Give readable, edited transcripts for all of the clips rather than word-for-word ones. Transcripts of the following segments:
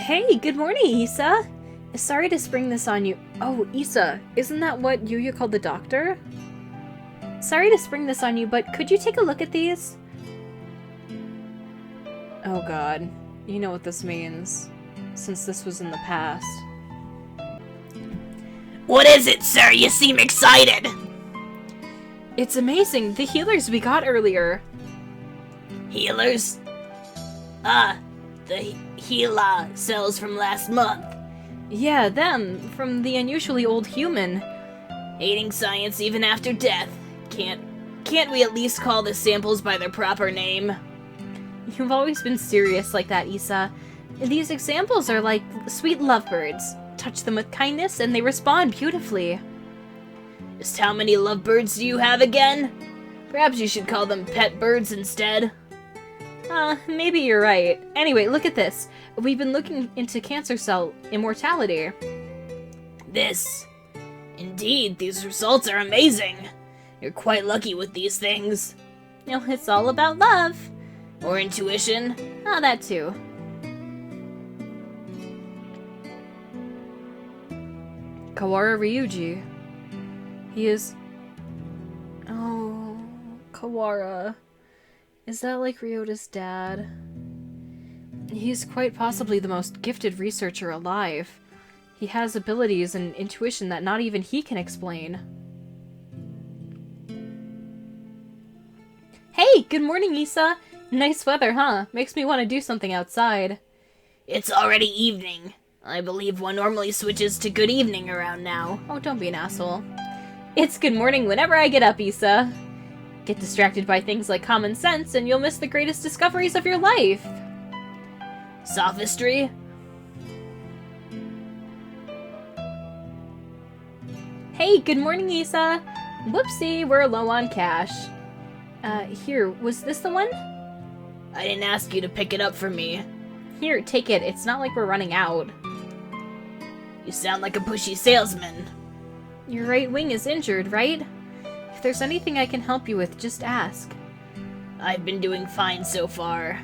Hey, good morning, Issa. Sorry to spring this on you. Oh, Issa, isn't that what Yuya called the doctor? Sorry to spring this on you, but could you take a look at these? Oh god, you know what this means, since this was in the past. What is it, sir? You seem excited! It's amazing, the healers we got earlier. Healers? The Heala cells from last month. Yeah, them, from the unusually old human. Hating science even after death. Can't we at least call the samples by their proper name? You've always been serious like that, Issa. These examples are like sweet lovebirds. Touch them with kindness and they respond beautifully. Just how many lovebirds do you have again? Perhaps you should call them pet birds instead. Maybe you're right. Anyway, look at this. We've been looking into cancer cell immortality. Indeed, these results are amazing. You're quite lucky with these things. You know, it's all about love. Or intuition. Oh, that too. Kawara Ryuji. He is... Oh, Kawara. Is that like Ryota's dad? He's quite possibly the most gifted researcher alive. He has abilities and intuition that not even he can explain. Hey, good morning, Issa! Nice weather, huh? Makes me want to do something outside. It's already evening. I believe one normally switches to good evening around now. Oh, don't be an asshole. It's good morning whenever I get up, Issa. Get distracted by things like common sense and you'll miss the greatest discoveries of your life. Sophistry? Hey, good morning, Issa. Whoopsie, we're low on cash. Here, was this the one? I didn't ask you to pick it up for me. Here, take it. It's not like we're running out. You sound like a pushy salesman. Your right wing is injured, right? If there's anything I can help you with, just ask. I've been doing fine so far.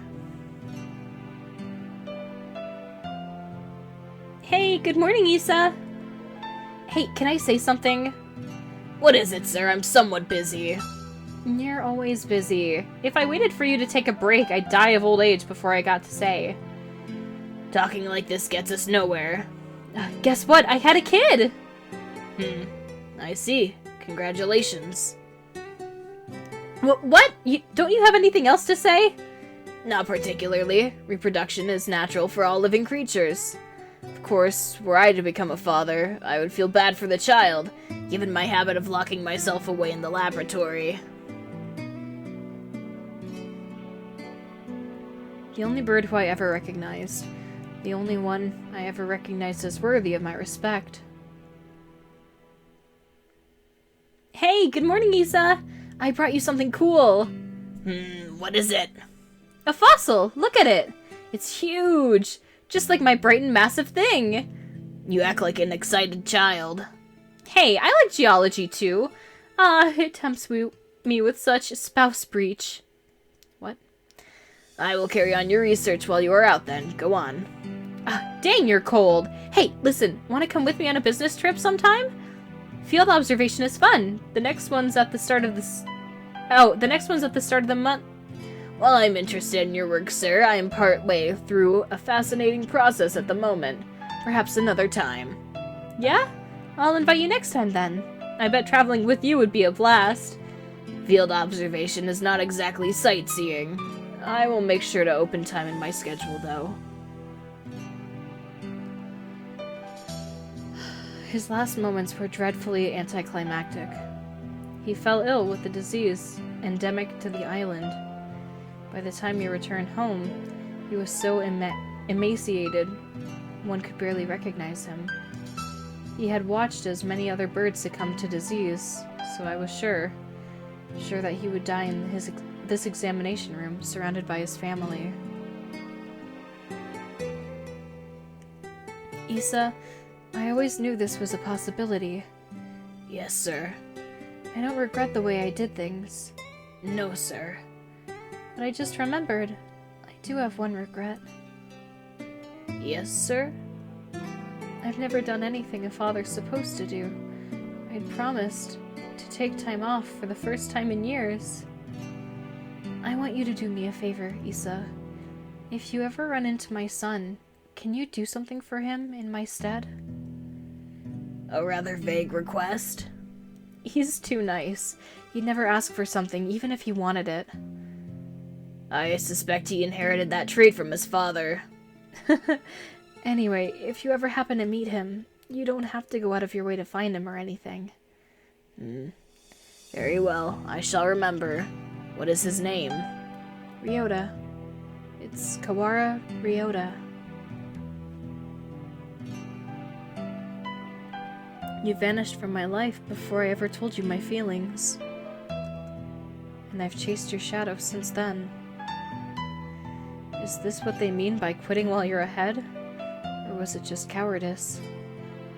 Hey, good morning, Issa. Hey, can I say something? What is it, sir? I'm somewhat busy. You're always busy. If I waited for you to take a break, I'd die of old age before I got to say. Talking like this gets us nowhere. Guess what? I had a kid! I see. Congratulations. What? Don't you have anything else to say? Not particularly. Reproduction is natural for all living creatures. Of course, were I to become a father, I would feel bad for the child, given my habit of locking myself away in the laboratory. The only bird who I ever recognized. The only one I ever recognized as worthy of my respect. Hey, good morning, Issa! I brought you something cool! What is it? A fossil! Look at it! It's huge! Just like my bright and massive thing! You act like an excited child. Hey, I like geology too! It tempts me with such spouse breach. What? I will carry on your research while you are out then. Go on. Dang, you're cold! Hey, listen, want to come with me on a business trip sometime? Field observation is fun. The next one's at the start of the next one's at the start of the month. While I'm interested in your work, sir, I am part way through a fascinating process at the moment. Perhaps another time. Yeah? I'll invite you next time then. I bet traveling with you would be a blast. Field observation is not exactly sightseeing. I will make sure to open time in my schedule, though. His last moments were dreadfully anticlimactic. He fell ill with a disease endemic to the island. By the time he returned home, he was so emaciated, one could barely recognize him. He had watched as many other birds succumb to disease, so I was sure that he would die in this examination room, surrounded by his family. Issa, I always knew this was a possibility. Yes, sir. I don't regret the way I did things. No, sir. But I just remembered. I do have one regret. Yes, sir? I've never done anything a father's supposed to do. I'd promised to take time off for the first time in years. I want you to do me a favor, Issa. If you ever run into my son, can you do something for him in my stead? A rather vague request. He's too nice. He'd never ask for something, even if he wanted it. I suspect he inherited that trait from his father. Anyway, if you ever happen to meet him, you don't have to go out of your way to find him or anything. Very well, I shall remember. What is his name? Ryota. It's Kawara Ryota. You vanished from my life before I ever told you my feelings. And I've chased your shadow since then. Is this what they mean by quitting while you're ahead? Or was it just cowardice?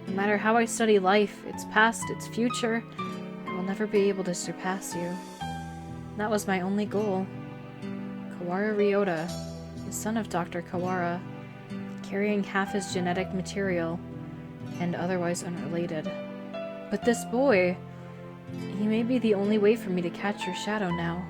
No matter how I study life, its past, its future, I will never be able to surpass you. That was my only goal. Kawara Ryota, the son of Dr. Kawara, carrying half his genetic material, and otherwise unrelated. But this boy, he may be the only way for me to catch your shadow now.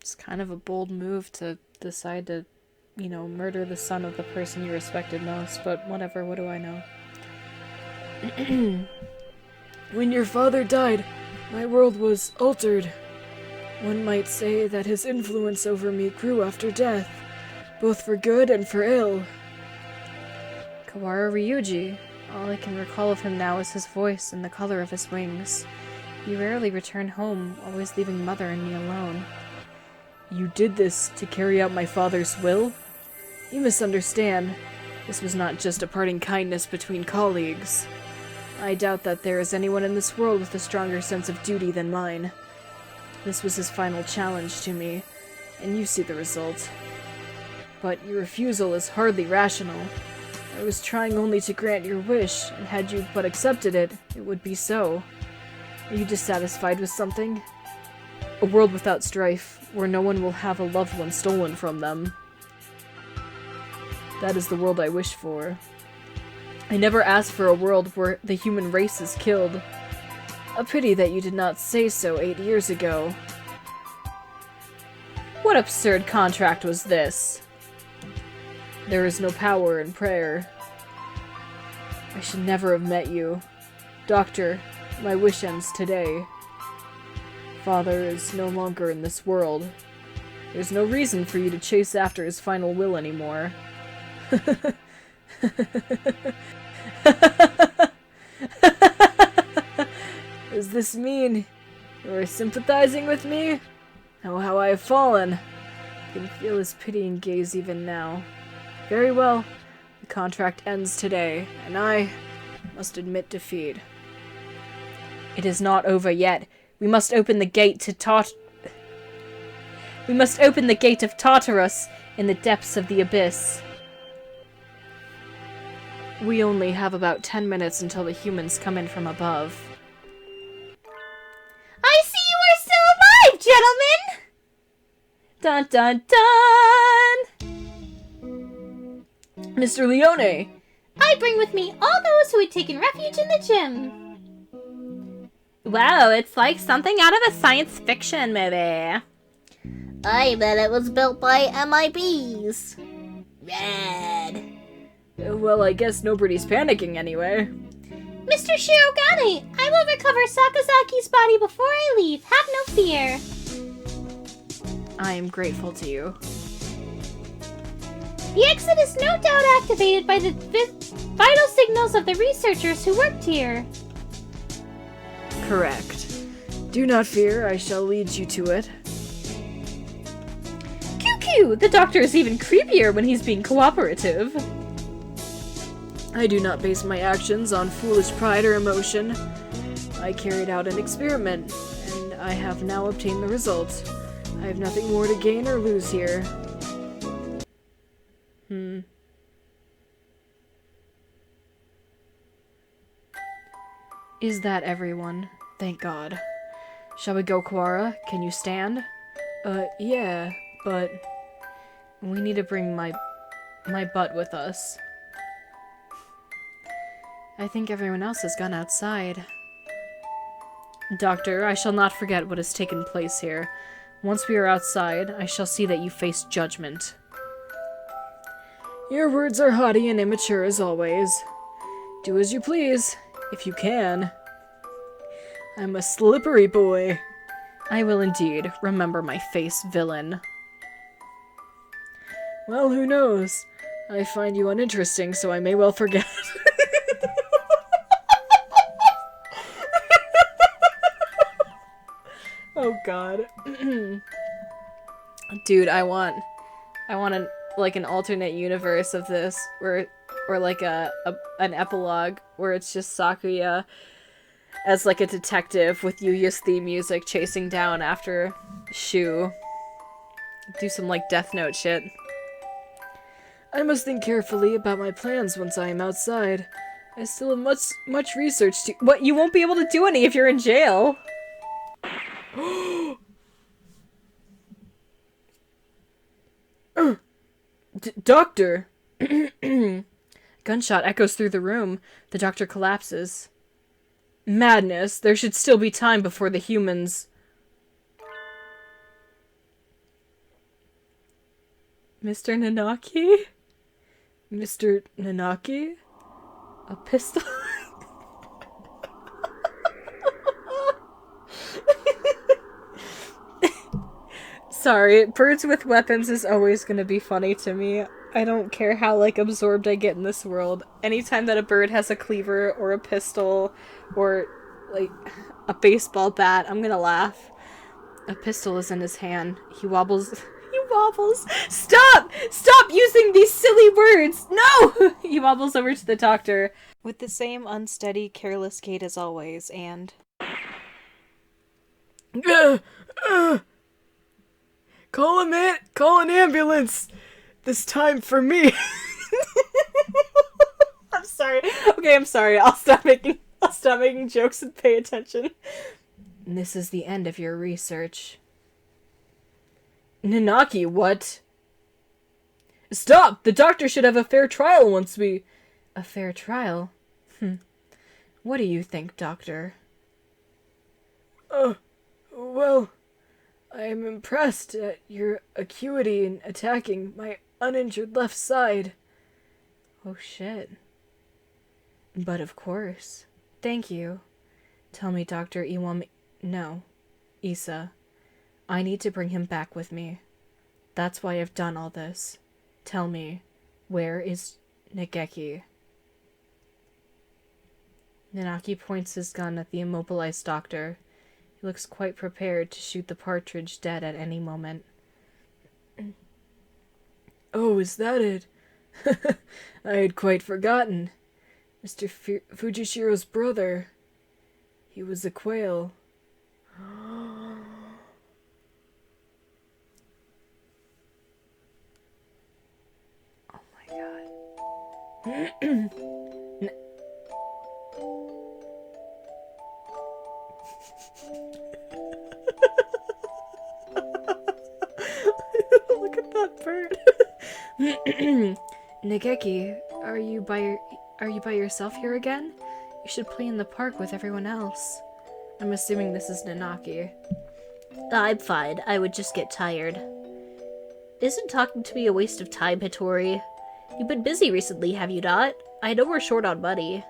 It's kind of a bold move to decide to, murder the son of the person you respected most, but whatever, what do I know? When your father died, my world was altered. One might say that his influence over me grew after death, both for good and for ill. Kawara Ryuji. All I can recall of him now is his voice and the color of his wings. He rarely returned home, always leaving Mother and me alone. You did this to carry out my father's will? You misunderstand. This was not just a parting kindness between colleagues. I doubt that there is anyone in this world with a stronger sense of duty than mine. This was his final challenge to me, and you see the result. But your refusal is hardly rational. I was trying only to grant your wish, and had you but accepted it, it would be so. Are you dissatisfied with something? A world without strife, where no one will have a loved one stolen from them. That is the world I wish for. I never asked for a world where the human race is killed. A pity that you did not say so 8 years ago. What absurd contract was this? There is no power in prayer. I should never have met you. Doctor, my wish ends today. Father is no longer in this world. There's no reason for you to chase after his final will anymore. Does this mean you are sympathizing with me? Oh, how I have fallen. I can feel his pitying gaze even now. Very well. The contract ends today, and I must admit defeat. It is not over yet. We must open the gate to We must open the gate of Tartarus in the depths of the abyss. We only have about 10 minutes until the humans come in from above. I see you are still alive, gentlemen! Dun dun dun! Mr. Leone! I bring with me all those who had taken refuge in the gym. Wow, it's like something out of a science fiction movie. I bet it was built by MIBs. Rad. Well, I guess nobody's panicking anyway. Mr. Shirogane, I will recover Sakazaki's body before I leave. Have no fear. I am grateful to you. The exit is no doubt activated by the vital signals of the researchers who worked here. Correct. Do not fear, I shall lead you to it. QQ! The doctor is even creepier when he's being cooperative. I do not base my actions on foolish pride or emotion. I carried out an experiment, and I have now obtained the results. I have nothing more to gain or lose here. Is that everyone? Thank God. Shall we go, Quara? Can you stand? Yeah, but... We need to bring my butt with us. I think everyone else has gone outside. Doctor, I shall not forget what has taken place here. Once we are outside, I shall see that you face judgment. Your words are haughty and immature as always. Do as you please, if you can. I'm a slippery boy. I will indeed remember my face, villain. Well, who knows? I find you uninteresting, so I may well forget. Oh god. Dude, I want an alternate universe of this or like an epilogue where it's just Sakuya as like a detective with Yuya's theme music chasing down after Shu. Do some like Death Note shit. I must think carefully about my plans once I am outside. I still have much research to— What? You won't be able to do any if you're in jail. Doctor! Gunshot echoes through the room. The doctor collapses. Madness! There should still be time before the humans... Mr. Nanaki? Mr. Nanaki? A pistol? Sorry, birds with weapons is always gonna be funny to me. I don't care how, like, absorbed I get in this world. Anytime that a bird has a cleaver or a pistol or, like, a baseball bat, I'm gonna laugh. A pistol is in his hand. He wobbles. He wobbles. Stop! Stop using these silly words! No! He wobbles over to the doctor with the same unsteady, careless gait as always, and... Call an ambulance! This time for me! I'm sorry. Okay, I'm sorry. I'll stop making jokes and pay attention. This is the end of your research. Nanaki, what? Stop! The doctor should have a fair trial once we... A fair trial? What do you think, Doctor? Well, I am impressed at your acuity in attacking my uninjured left side. Oh shit. But of course. Thank you. Tell me, Dr. Isa. I need to bring him back with me. That's why I've done all this. Tell me, where is Nageki? Nanaki points his gun at the immobilized doctor. He looks quite prepared to shoot the partridge dead at any moment. Oh, is that it? I had quite forgotten. Mr. Fujishiro's brother. He was a quail. Oh my god. Look at that bird. Nageki, are you by yourself here again? You should play in the park with everyone else. I'm assuming this is Nanaki. I'm fine. I would just get tired. Isn't talking to me a waste of time, Hitori? You've been busy recently, have you not? I know we're short on money.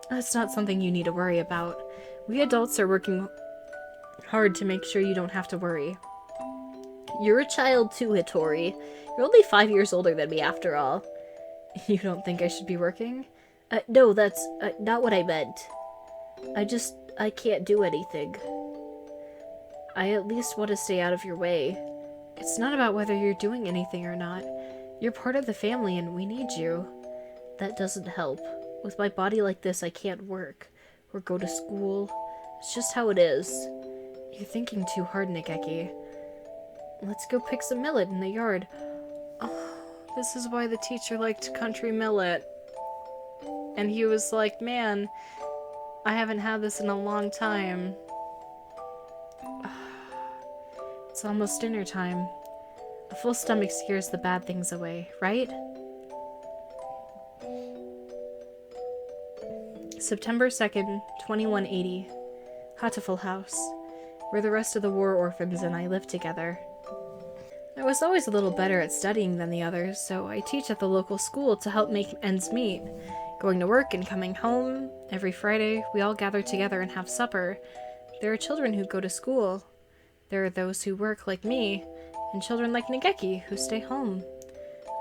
That's not something you need to worry about. We adults are working hard to make sure you don't have to worry. You're a child too, Hitori. You're only 5 years older than me, after all. You don't think I should be working? No, that's not what I meant. I can't do anything. I at least want to stay out of your way. It's not about whether you're doing anything or not. You're part of the family and we need you. That doesn't help. With my body like this, I can't work or go to school. It's just how it is. You're thinking too hard, Nageki. Let's go pick some millet in the yard. Oh, this is why the teacher liked country millet. And he was like, man, I haven't had this in a long time. It's almost dinner time. A full stomach scares the bad things away, right? September 2nd, 2180. Hatoful house, where the rest of the war orphans and I live together. I was always a little better at studying than the others, so I teach at the local school to help make ends meet. Going to work and coming home, every Friday we all gather together and have supper. There are children who go to school. There are those who work like me, and children like Nageki who stay home.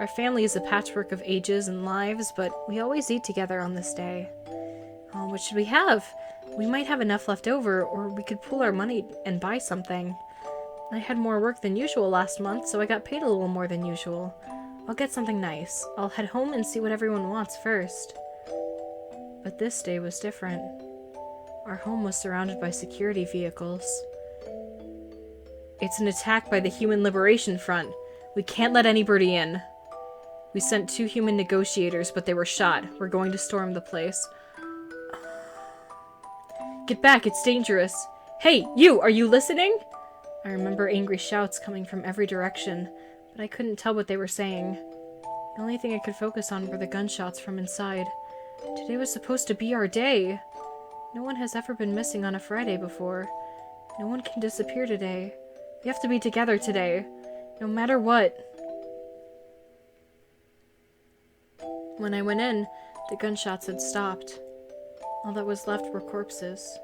Our family is a patchwork of ages and lives, but we always eat together on this day. Oh, what should we have? We might have enough left over, or we could pool our money and buy something. I had more work than usual last month, so I got paid a little more than usual. I'll get something nice. I'll head home and see what everyone wants first. But this day was different. Our home was surrounded by security vehicles. It's an attack by the Human Liberation Front. We can't let anybody in. We sent 2 human negotiators, but they were shot. We're going to storm the place. Get back, it's dangerous. Hey, you! Are you listening? I remember angry shouts coming from every direction, but I couldn't tell what they were saying. The only thing I could focus on were the gunshots from inside. Today was supposed to be our day. No one has ever been missing on a Friday before. No one can disappear today. We have to be together today, no matter what. When I went in, the gunshots had stopped. All that was left were corpses.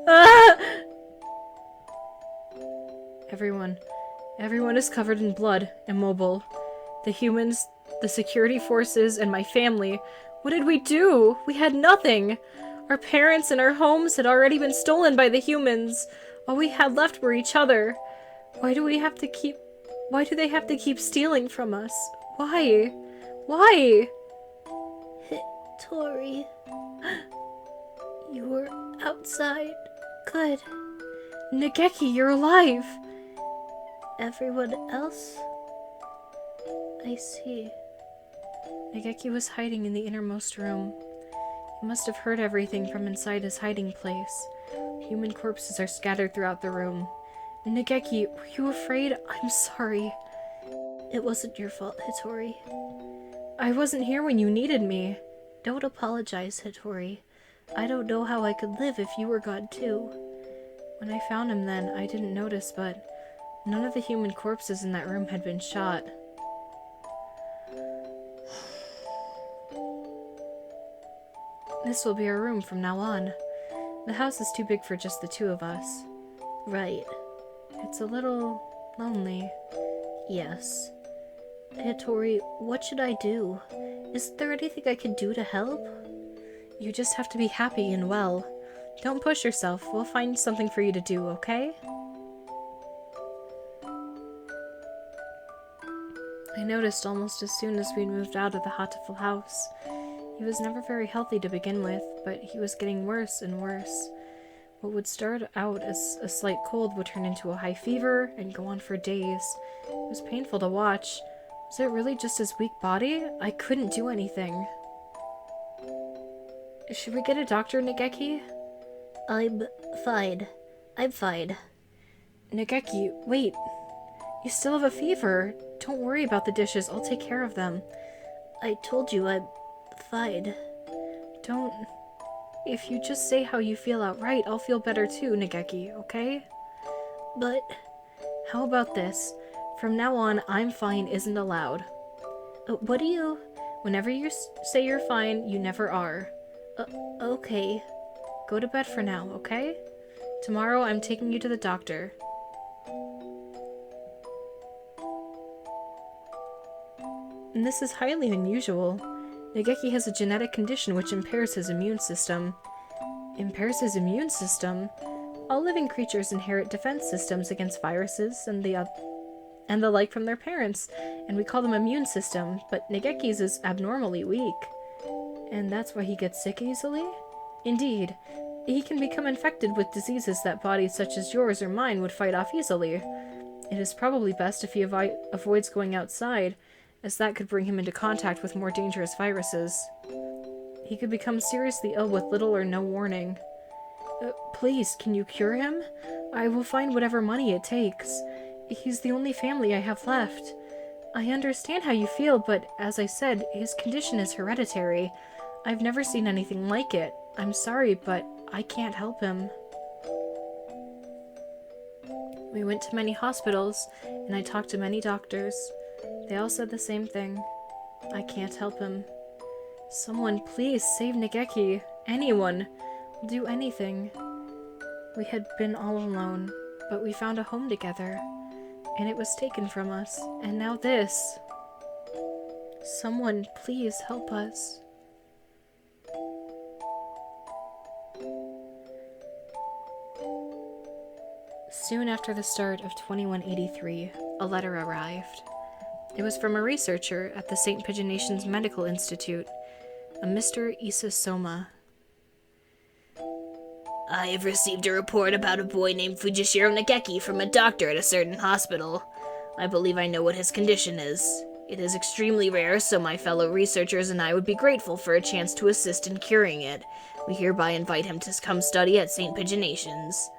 Ah! Everyone is covered in blood, immobile. The humans, the security forces, and my family. What did we do? We had nothing. Our parents and our homes had already been stolen by the humans. All we had left were each other. Why do they have to keep stealing from us? Why? Why? Tori, you were outside. Good. Nageki, you're alive! Everyone else? I see. Nageki was hiding in the innermost room. He must have heard everything from inside his hiding place. Human corpses are scattered throughout the room. Nageki, were you afraid? I'm sorry. It wasn't your fault, Hitori. I wasn't here when you needed me. Don't apologize, Hitori. I don't know how I could live if you were gone too. When I found him then, I didn't notice, but none of the human corpses in that room had been shot. This will be our room from now on. The house is too big for just the 2 of us. Right. It's a little lonely. Yes. Hitori, what should I do? Is there anything I can do to help? You just have to be happy and well. Don't push yourself. We'll find something for you to do, okay? I noticed almost as soon as we moved out of the Hatoful house. He was never very healthy to begin with, but he was getting worse and worse. What would start out as a slight cold would turn into a high fever and go on for days. It was painful to watch. Was it really just his weak body? I couldn't do anything. Should we get a doctor, Nageki? I'm fine. I'm fine. Nageki, wait. You still have a fever. Don't worry about the dishes. I'll take care of them. I told you I'm fine. Don't... If you just say how you feel outright, I'll feel better too, Nageki, okay? But... How about this? From now on, I'm fine isn't allowed. What do you... Whenever you say you're fine, you never are. Okay. Go to bed for now, okay? Tomorrow I'm taking you to the doctor. And this is highly unusual. Nageki has a genetic condition which impairs his immune system. Impairs his immune system? All living creatures inherit defense systems against viruses and the like from their parents, and we call them immune system, but Nageki's is abnormally weak. And that's why he gets sick easily? Indeed. He can become infected with diseases that bodies such as yours or mine would fight off easily. It is probably best if he avoids going outside, as that could bring him into contact with more dangerous viruses. He could become seriously ill with little or no warning. Please, can you cure him? I will find whatever money it takes. He's the only family I have left. I understand how you feel, but as I said, his condition is hereditary. I've never seen anything like it. I'm sorry, but I can't help him. We went to many hospitals, and I talked to many doctors. They all said the same thing. I can't help him. Someone, please save Nageki. Anyone. Will do anything. We had been all alone, but we found a home together, and it was taken from us, and now this. Someone, please help us. Soon after the start of 2183, a letter arrived. It was from a researcher at the St. Pigeonations Medical Institute, a Mr. Issa Soma. I have received a report about a boy named Fujishiro Nageki from a doctor at a certain hospital. I believe I know what his condition is. It is extremely rare, so my fellow researchers and I would be grateful for a chance to assist in curing it. We hereby invite him to come study at St. Pigeonations.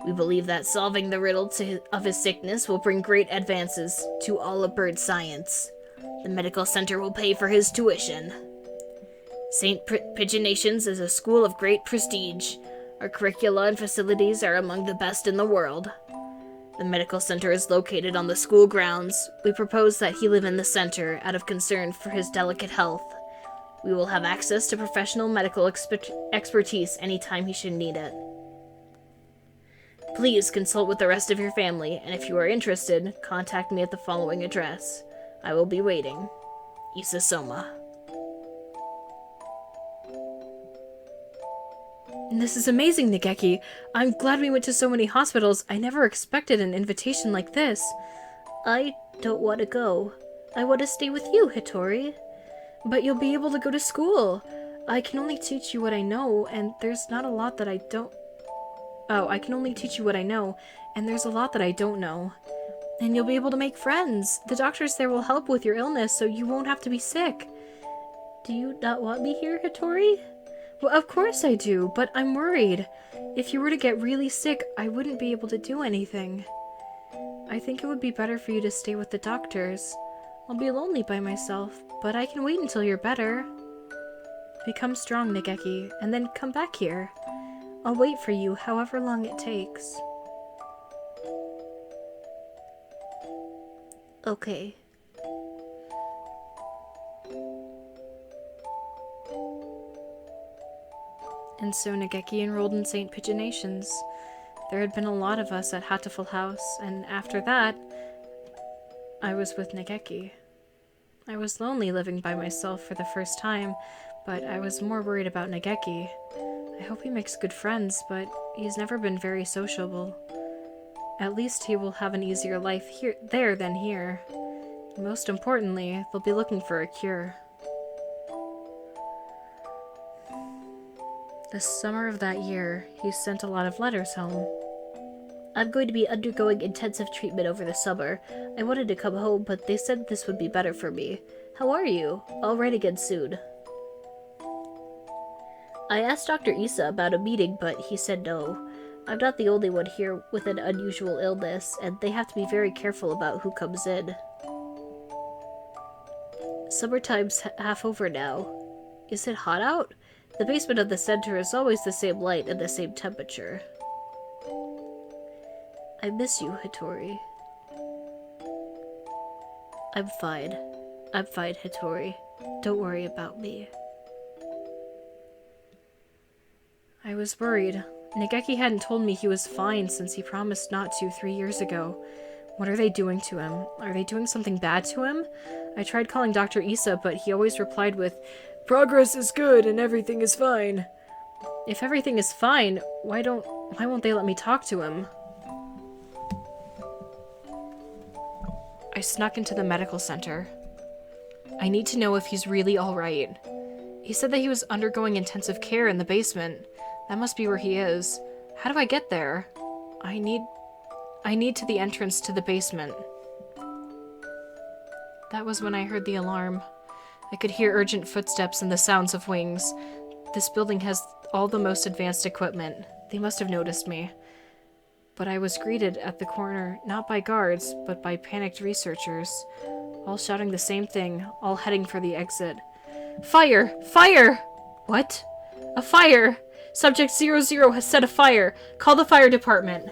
We believe that solving the riddle of his sickness will bring great advances to all of bird science. The medical center will pay for his tuition. St. Pigeonations is a school of great prestige. Our curricula and facilities are among the best in the world. The medical center is located on the school grounds. We propose that he live in the center out of concern for his delicate health. We will have access to professional medical expertise anytime he should need it. Please consult with the rest of your family, and if you are interested, contact me at the following address. I will be waiting. Issa Soma. This is amazing, Nageki. I'm glad we went to so many hospitals. I never expected an invitation like this. I don't want to go. I want to stay with you, Hattori. But you'll be able to go to school. I can only teach you what I know, and there's not a lot that I don't... Oh, I can only teach you what I know, and there's a lot that I don't know. And you'll be able to make friends. The doctors there will help with your illness, so you won't have to be sick. Do you not want me here, Hattori? Well, of course I do, but I'm worried. If you were to get really sick, I wouldn't be able to do anything. I think it would be better for you to stay with the doctors. I'll be lonely by myself, but I can wait until you're better. Become strong, Nageki, and then come back here. I'll wait for you however long it takes. Okay. And so Nageki enrolled in St. Pigeonations. There had been a lot of us at Hatoful House, and after that, I was with Nageki. I was lonely living by myself for the first time, but I was more worried about Nageki. I hope he makes good friends, but he's never been very sociable. At least he will have an easier life there than here. Most importantly, they'll be looking for a cure. The summer of that year, he sent a lot of letters home. I'm going to be undergoing intensive treatment over the summer. I wanted to come home, but they said this would be better for me. How are you? I'll write again soon. I asked Dr. Issa about a meeting, but he said no. I'm not the only one here with an unusual illness, and they have to be very careful about who comes in. Summertime's half over now. Is it hot out? The basement of the center is always the same light and the same temperature. I miss you, Hattori. I'm fine. I'm fine, Hattori. Don't worry about me. I was worried. Nageki hadn't told me he was fine since he promised not to 3 years ago. What are they doing to him? Are they doing something bad to him? I tried calling Dr. Issa, but he always replied with, "Progress is good and everything is fine." If everything is fine, why won't they let me talk to him? I snuck into the medical center. I need to know if he's really alright. He said that he was undergoing intensive care in the basement. That must be where he is. How do I get there? I need to the entrance to the basement. That was when I heard the alarm. I could hear urgent footsteps and the sounds of wings. This building has all the most advanced equipment. They must have noticed me. But I was greeted at the corner not by guards, but by panicked researchers, all shouting the same thing, all heading for the exit. Fire! Fire! What? A fire! Subject 00 has set a fire. Call the fire department.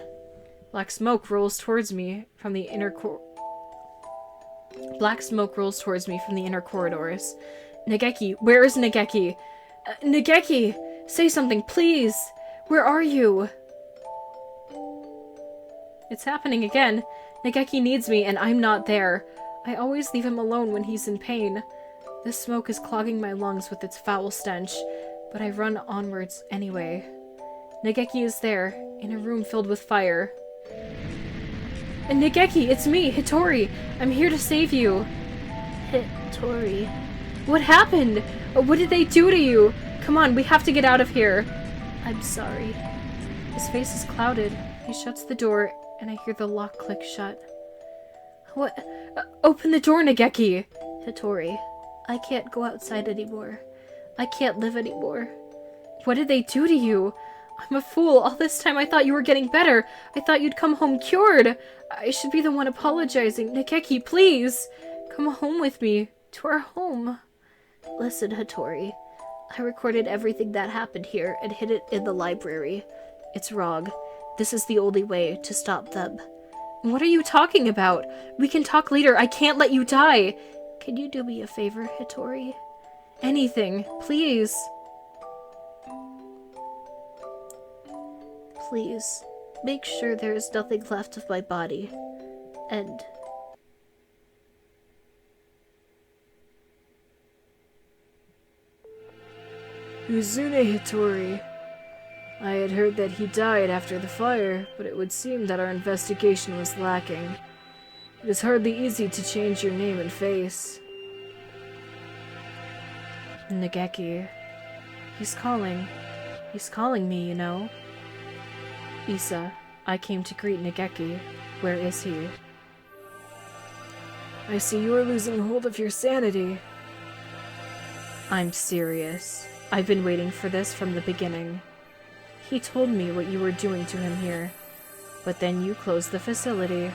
Black smoke rolls towards me from the inner corridors. Nageki, where is Nageki? Nageki! Say something, please! Where are you? It's happening again. Nageki needs me, and I'm not there. I always leave him alone when he's in pain. This smoke is clogging my lungs with its foul stench, but I run onwards anyway. Nageki is there, in a room filled with fire. And Nageki, it's me, Hitori! I'm here to save you! Hitori. What happened? What did they do to you? Come on, we have to get out of here. I'm sorry. His face is clouded. He shuts the door, and I hear the lock click shut. What? Open the door, Nageki! Hitori, I can't go outside anymore. I can't live anymore. What did they do to you? I'm a fool. All this time I thought you were getting better. I thought you'd come home cured. I should be the one apologizing. Nageki, please! Come home with me. To our home. Listen, Hitori. I recorded everything that happened here and hid it in the library. It's wrong. This is the only way to stop them. What are you talking about? We can talk later. I can't let you die. Can you do me a favor, Hitori? Anything, please. Please, make sure there is nothing left of my body. And... Uzune Hitori. I had heard that he died after the fire, but it would seem that our investigation was lacking. It is hardly easy to change your name and face. Nageki. He's calling. He's calling me, you know. Isa, I came to greet Nageki. Where is he? I see you are losing hold of your sanity. I'm serious. I've been waiting for this from the beginning. He told me what you were doing to him here, but then you closed the facility.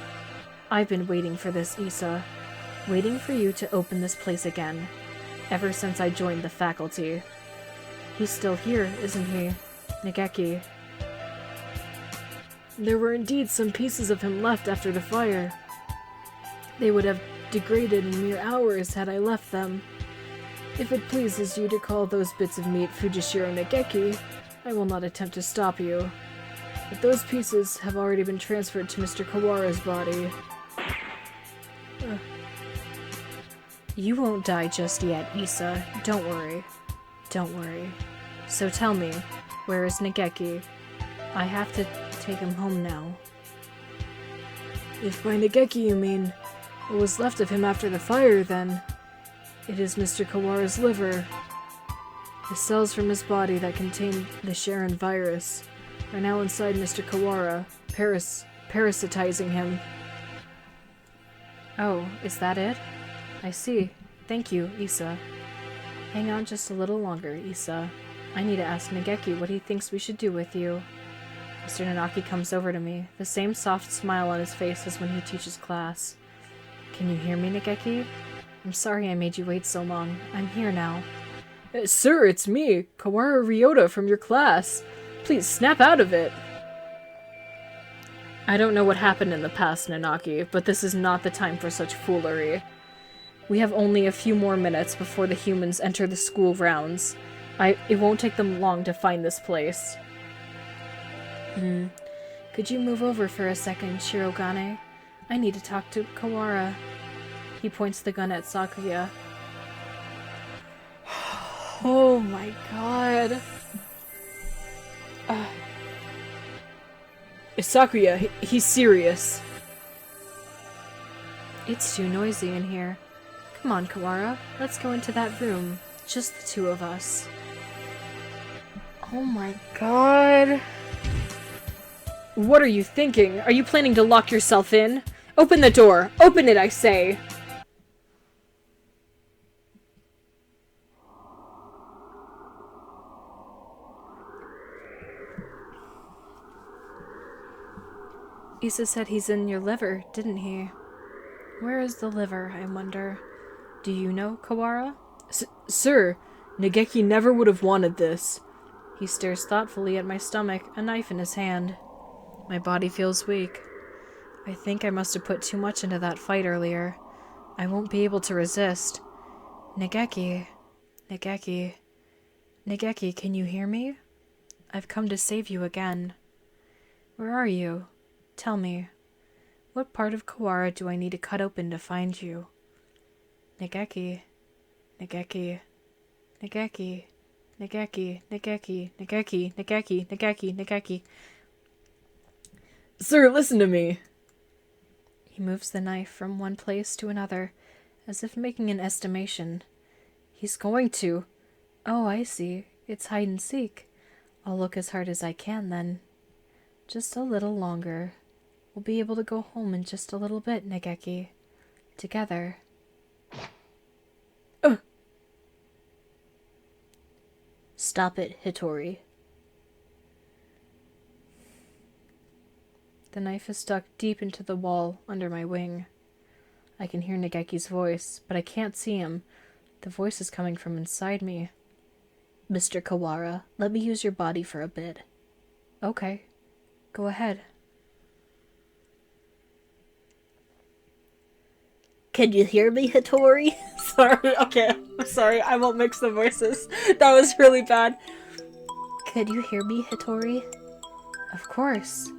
I've been waiting for this, Isa. Waiting for you to open this place again. Ever since I joined the faculty. He's still here, isn't he? Nageki. There were indeed some pieces of him left after the fire. They would have degraded in mere hours had I left them. If it pleases you to call those bits of meat Fujishiro Nageki, I will not attempt to stop you. But those pieces have already been transferred to Mr. Kawara's body. You won't die just yet, Isa. Don't worry. Don't worry. So tell me, where is Nageki? I have to take him home now. If by Nageki you mean what was left of him after the fire, then it is Mr. Kawara's liver. The cells from his body that contain the Sharon virus are now inside Mr. Kawara, parasitizing him. Oh, is that it? I see. Thank you, Isa. Hang on just a little longer, Isa. I need to ask Nageki what he thinks we should do with you. Mr. Nanaki comes over to me, the same soft smile on his face as when he teaches class. Can you hear me, Nageki? I'm sorry I made you wait so long. I'm here now. Sir, it's me, Kawara Ryota from your class. Please snap out of it. I don't know what happened in the past, Nanaki, but this is not the time for such foolery. We have only a few more minutes before the humans enter the school grounds. It won't take them long to find this place. Could you move over for a second, Shirogane? I need to talk to Kawara. He points the gun at Sakuya. Oh my god. Sakuya, he's serious. It's too noisy in here. Come on, Kawara. Let's go into that room. Just the two of us. Oh my god. What are you thinking? Are you planning to lock yourself in? Open the door! Open it, I say! Issa said he's in your liver, didn't he? Where is the liver, I wonder? Do you know, Kawara? Sir, Nageki never would have wanted this. He stares thoughtfully at my stomach, a knife in his hand. My body feels weak. I think I must have put too much into that fight earlier. I won't be able to resist. Nageki. Nageki. Nageki, can you hear me? I've come to save you again. Where are you? Tell me. What part of Kawara do I need to cut open to find you? Nageki. Nageki. Nageki. Nageki. Nageki. Nageki. Nageki. Nageki. Nageki. Sir, listen to me. He moves the knife from one place to another, as if making an estimation. He's going to. Oh, I see. It's hide and seek. I'll look as hard as I can, then. Just a little longer. We'll be able to go home in just a little bit, Nageki. Together. Stop it, Hitori. The knife is stuck deep into the wall under my wing. I can hear Nageki's voice, but I can't see him. The voice is coming from inside me. Mr. Kawara, let me use your body for a bit. Okay. Go ahead. Can you hear me, Hitori? Sorry, okay. I'm sorry. I won't mix the voices. That was really bad. Can you hear me, Hitori? Of course.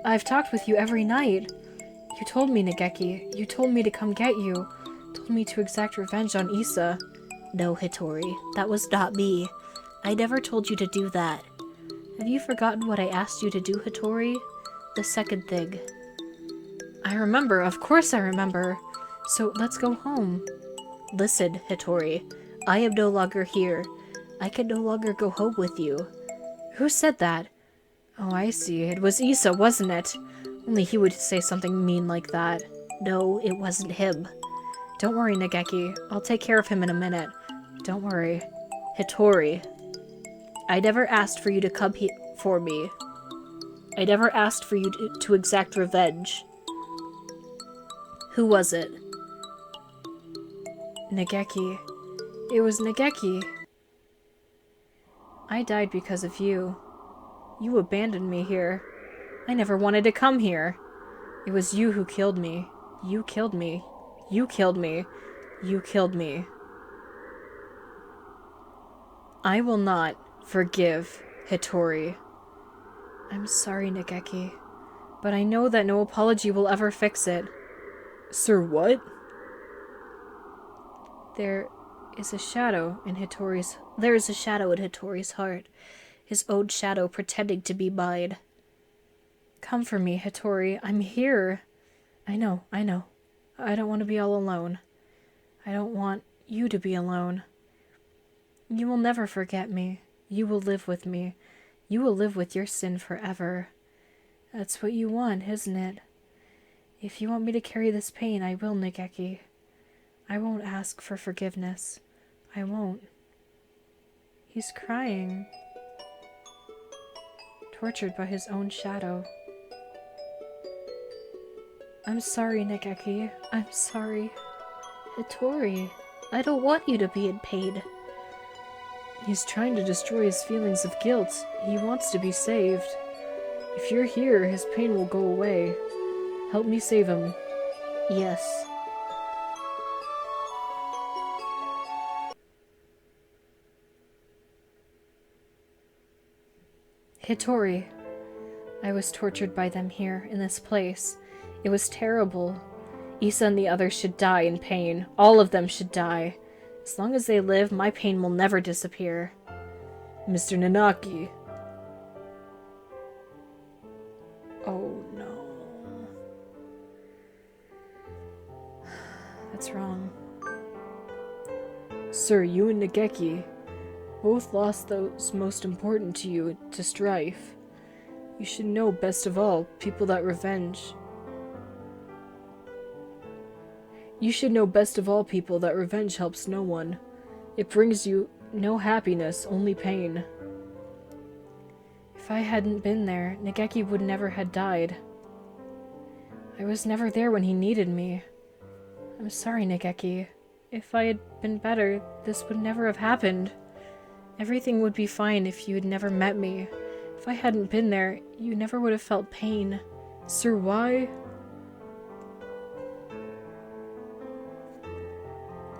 I've talked with you every night. You told me, Nageki. You told me to come get you. Told me to exact revenge on Issa. No, Hitori. That was not me. I never told you to do that. Have you forgotten what I asked you to do, Hitori? The second thing. I remember. Of course I remember. So let's go home. Listen, Hitori. I am no longer here. I can no longer go home with you. Who said that? Oh, I see. It was Issa, wasn't it? Only he would say something mean like that. No, it wasn't him. Don't worry, Nageki. I'll take care of him in a minute. Don't worry. Hitori. I never asked for you to come for me. I never asked for you to exact revenge. Who was it? Nageki. It was Nageki. I died because of you. You abandoned me here. I never wanted to come here. It was you who killed me. You killed me. You killed me. You killed me. I will not forgive Hitori. I'm sorry, Nageki, but I know that no apology will ever fix it. Sir, what? There is a shadow in Hitori's heart. His own shadow pretending to be mine. Come for me, Hitori. I'm here. I know. I don't want to be all alone. I don't want you to be alone. You will never forget me. You will live with me. You will live with your sin forever. That's what you want, isn't it? If you want me to carry this pain, I will, Nageki. I won't ask for forgiveness. I won't. He's crying. Tortured by his own shadow. I'm sorry, Nageki. I'm sorry. Hitori, I don't want you to be in pain. He's trying to destroy his feelings of guilt. He wants to be saved. If you're here, his pain will go away. Help me save him. Yes. Hitori. I was tortured by them here, in this place. It was terrible. Issa and the others should die in pain. All of them should die. As long as they live, my pain will never disappear. Mr. Nanaki. Oh no. That's wrong. Sir, you and Nageki both lost those most important to you to strife. You should know best of all, people that revenge. You should know best of all people that revenge helps no one. It brings you no happiness, only pain. If I hadn't been there, Nageki would never have died. I was never there when he needed me. I'm sorry, Nageki. If I had been better, this would never have happened. Everything would be fine if you had never met me. If I hadn't been there, you never would have felt pain. Sir, why?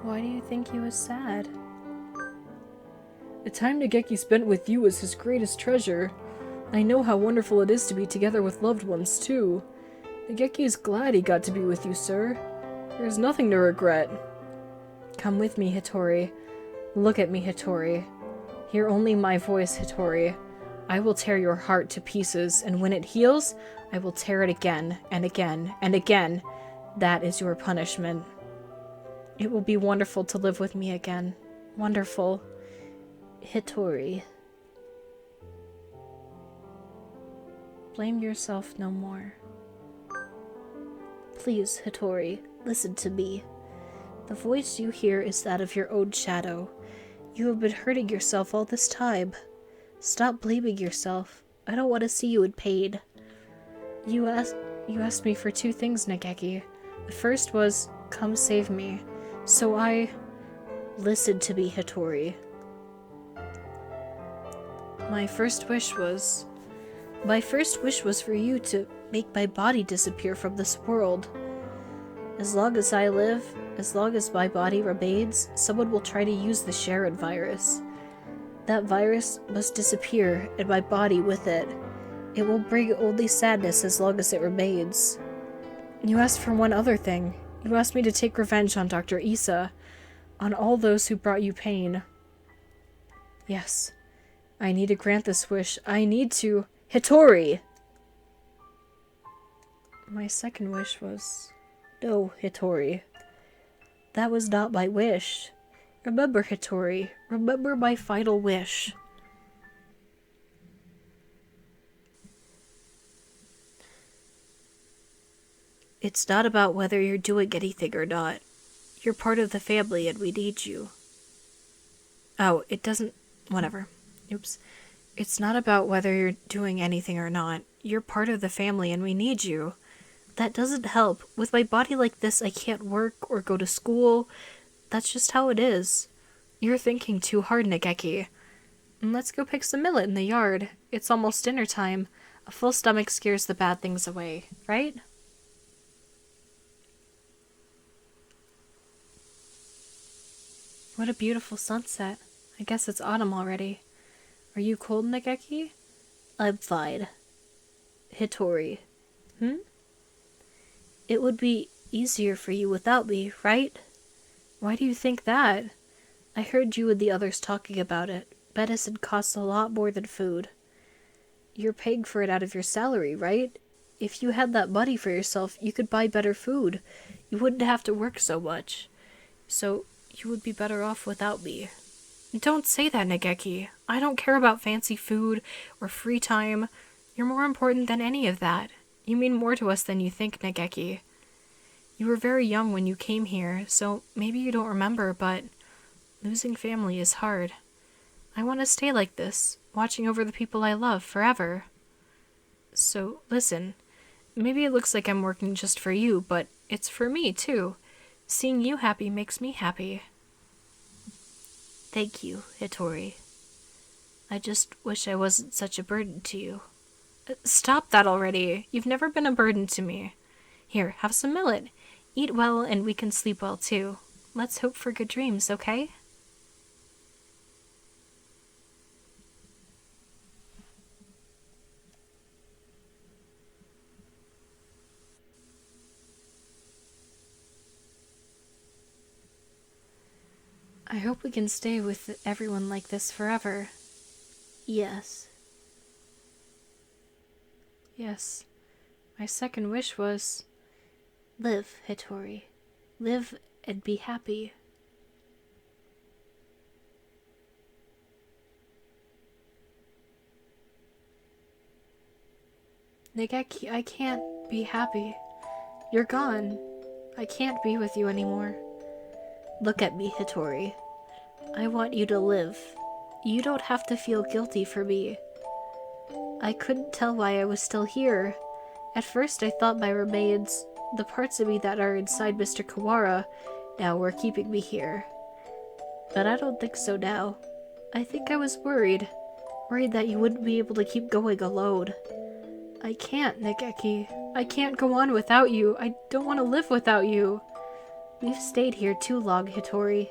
Why do you think he was sad? The time Nageki spent with you was his greatest treasure. I know how wonderful it is to be together with loved ones, too. Nageki is glad he got to be with you, sir. There is nothing to regret. Come with me, Hitori. Look at me, Hitori. Hear only my voice, Hitori. I will tear your heart to pieces, and when it heals, I will tear it again, and again, and again. That is your punishment. It will be wonderful to live with me again. Wonderful. Hitori. Blame yourself no more. Please, Hitori, listen to me. The voice you hear is that of your own shadow. You have been hurting yourself all this time. Stop blaming yourself. I don't want to see you in pain. You asked me for 2 things, Nageki. The first was, come save me. So I... Listen to me, Hitori. My first wish was for you to make my body disappear from this world. As long as I live, as long as my body remains, someone will try to use the Sharon virus. That virus must disappear, and my body with it. It will bring only sadness as long as it remains. You asked for one other thing. You asked me to take revenge on Dr. Issa, on all those who brought you pain. Yes, I need to grant this wish. I need to... Hitori! My second wish was... No, Hitori. That was not my wish. Remember, Hitori. Remember my final wish. It's not about whether you're doing anything or not. You're part of the family and we need you. Oh, it doesn't... Whatever. Oops. It's not about whether you're doing anything or not. You're part of the family and we need you. That doesn't help. With my body like this, I can't work or go to school. That's just how it is. You're thinking too hard, Nageki. Let's go pick some millet in the yard. It's almost dinner time. A full stomach scares the bad things away, right? What a beautiful sunset. I guess it's autumn already. Are you cold, Nageki? I'm fine. Hitori. Hmm? It would be easier for you without me, right? Why do you think that? I heard you and the others talking about it. Medicine costs a lot more than food. You're paying for it out of your salary, right? If you had that money for yourself, you could buy better food. You wouldn't have to work so much. So, you would be better off without me. Don't say that, Nageki. I don't care about fancy food or free time. You're more important than any of that. You mean more to us than you think, Nageki. You were very young when you came here, so maybe you don't remember, but losing family is hard. I want to stay like this, watching over the people I love forever. So, listen, maybe it looks like I'm working just for you, but it's for me, too. Seeing you happy makes me happy. Thank you, Hitori. I just wish I wasn't such a burden to you. Stop that already. You've never been a burden to me. Here, have some millet. Eat well and we can sleep well too. Let's hope for good dreams, okay? I hope we can stay with everyone like this forever. Yes. Yes. My second wish was... Live, Hitori. Live and be happy. Nageki, I can't be happy. You're gone. I can't be with you anymore. Look at me, Hitori. I want you to live. You don't have to feel guilty for me. I couldn't tell why I was still here. At first I thought my remains, the parts of me that are inside Mr. Kawara, now were keeping me here. But I don't think so now. I think I was worried. Worried that you wouldn't be able to keep going alone. I can't, Nigeki. I can't go on without you. I don't want to live without you. We've stayed here too long, Hitori.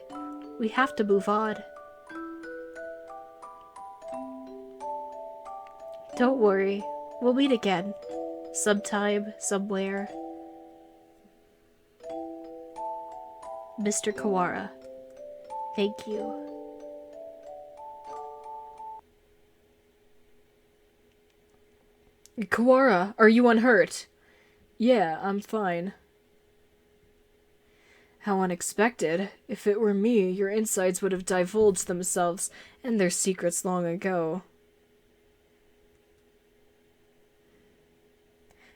We have to move on. Don't worry. We'll meet again. Sometime, somewhere. Mr. Kawara. Thank you. Kawara, are you unhurt? Yeah, I'm fine. How unexpected. If it were me, your insides would have divulged themselves and their secrets long ago.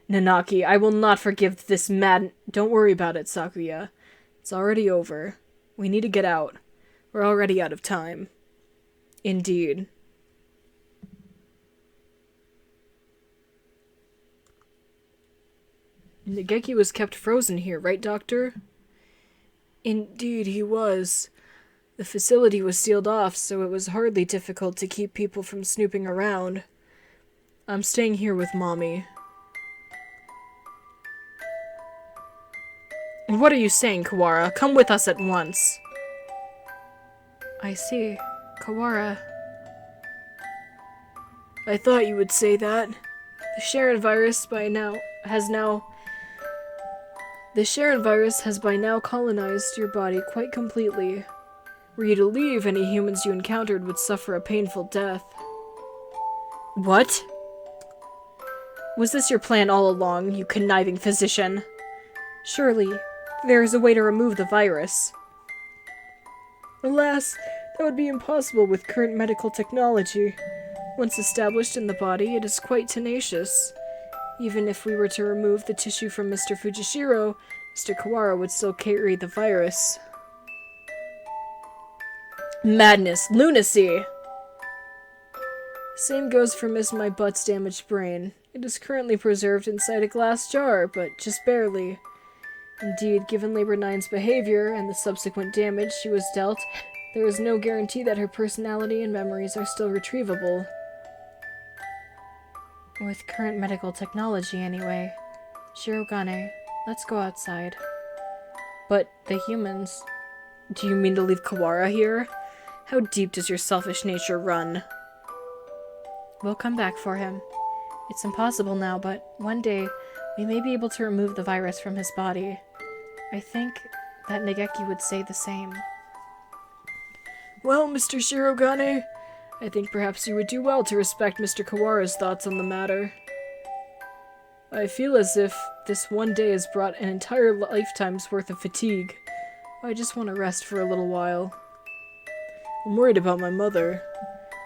Nanaki, I will not forgive this mad— Don't worry about it, Sakuya. It's already over. We need to get out. We're already out of time. Indeed. Nigeki was kept frozen here, right, Doctor? Indeed, he was. The facility was sealed off, so it was hardly difficult to keep people from snooping around. I'm staying here with Mommy. What are you saying, Kawara? Come with us at once. I see. Kawara. I thought you would say that. The Sharon virus has by now colonized your body quite completely. Were you to leave, any humans you encountered would suffer a painful death. What? Was this your plan all along, you conniving physician? Surely, there is a way to remove the virus. Alas, that would be impossible with current medical technology. Once established in the body, it is quite tenacious. Even if we were to remove the tissue from Mr. Fujishiro, Mr. Kawara would still carry the virus. Madness! Lunacy! Same goes for Miss My Butt's damaged brain. It is currently preserved inside a glass jar, but just barely. Indeed, given Labor 9's behavior and the subsequent damage she was dealt, there is no guarantee that her personality and memories are still retrievable. With current medical technology, anyway. Shirogane, let's go outside. But the humans... Do you mean to leave Kawara here? How deep does your selfish nature run? We'll come back for him. It's impossible now, but one day we may be able to remove the virus from his body. I think that Nigeki would say the same. Well, Mr. Shirogane, I think perhaps you would do well to respect Mr. Kawara's thoughts on the matter. I feel as if this one day has brought an entire lifetime's worth of fatigue. I just want to rest for a little while. I'm worried about my mother.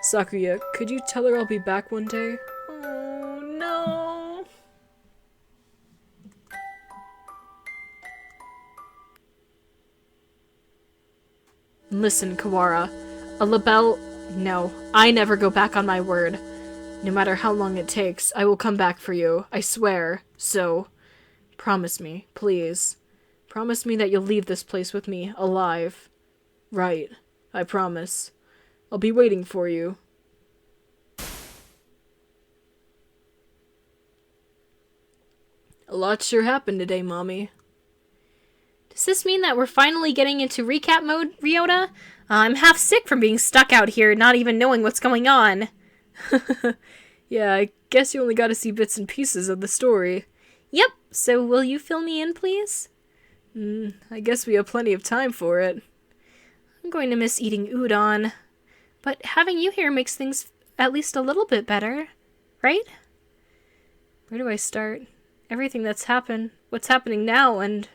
Sakuya, could you tell her I'll be back one day? Oh, no. Listen, Kawara. A label... No, I never go back on my word. No matter how long it takes, I will come back for you. I swear. So, promise me, please. Promise me that you'll leave this place with me, alive. Right. I promise. I'll be waiting for you. A lot sure happened today, Mommy. Does this mean that we're finally getting into recap mode, Ryota? I'm half sick from being stuck out here, not even knowing what's going on. Yeah, I guess you only got to see bits and pieces of the story. Yep, so will you fill me in, please? I guess we have plenty of time for it. I'm going to miss eating udon. But having you here makes things at least a little bit better, right? Where do I start? Everything that's happened, what's happening now, and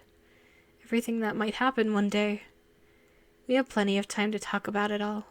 everything that might happen one day. We have plenty of time to talk about it all.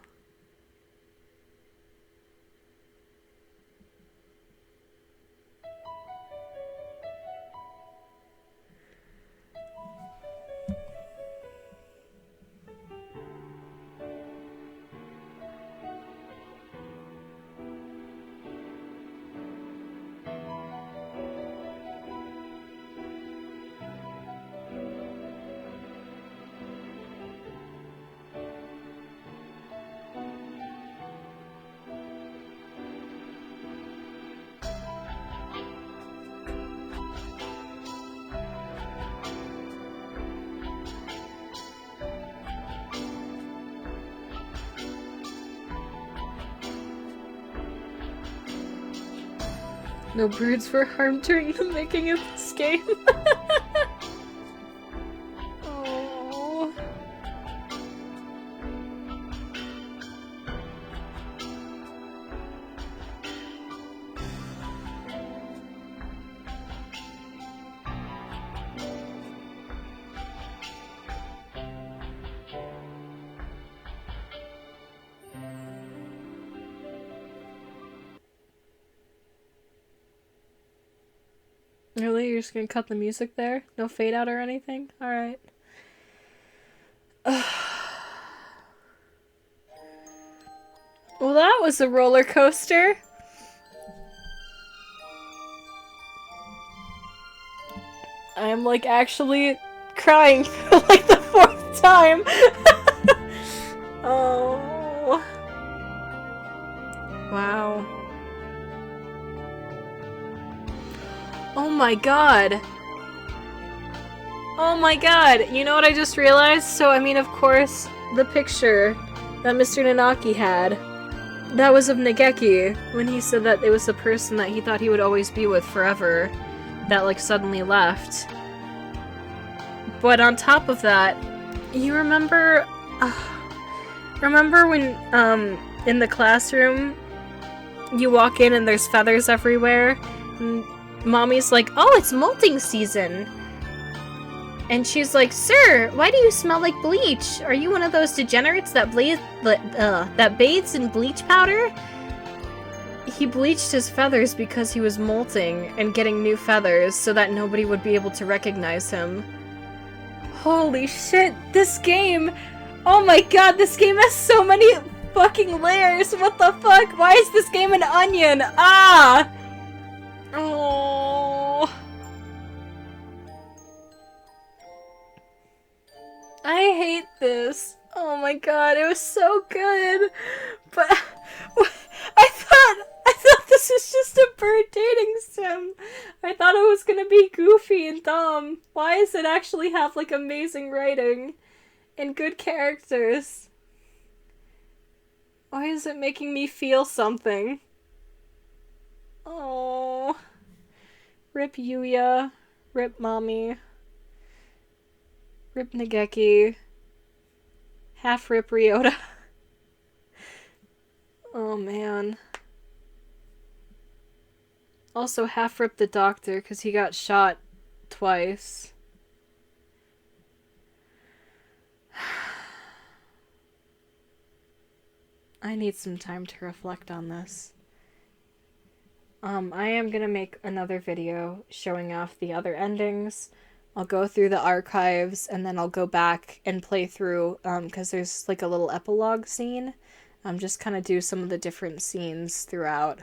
No birds were harmed during the making of this game. Oh. Really? You're just gonna cut the music there? No fade out or anything? Alright. Well, that was a roller coaster. I am like actually crying for like the 4th time. Oh. Wow. Oh my god. Oh my god. You know what I just realized? So, I mean, of course, the picture that Mr. Nanaki had, that was of Nageki, when he said that it was the person that he thought he would always be with forever, that, like, suddenly left. But on top of that, you remember... remember when, in the classroom, you walk in and there's feathers everywhere? And Mommy's like, oh, it's molting season! And she's like, sir, why do you smell like bleach? Are you one of those degenerates that bathes in bleach powder? He bleached his feathers because he was molting and getting new feathers so that nobody would be able to recognize him. Holy shit, this game! Oh my god, this game has so many fucking layers! What the fuck? Why is this game an onion? Ah! Oh. I hate this. Oh my god, it was so good. But I thought this was just a bird dating sim. I thought it was gonna be goofy and dumb. Why does it actually have like amazing writing and good characters? Why is it making me feel something? Oh. Rip Yuya. Rip Mommy. Rip Nageki. Half Rip Ryota. Oh man. Also half Rip the Doctor because he got shot twice. I need some time to reflect on this. I am gonna make another video showing off the other endings. I'll go through the archives and then I'll go back and play through, because there's like a little epilogue scene. Just kind of do some of the different scenes throughout,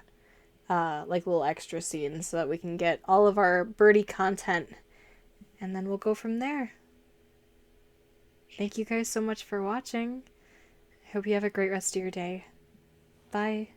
like little extra scenes so that we can get all of our birdie content and then we'll go from there. Thank you guys so much for watching. I hope you have a great rest of your day. Bye.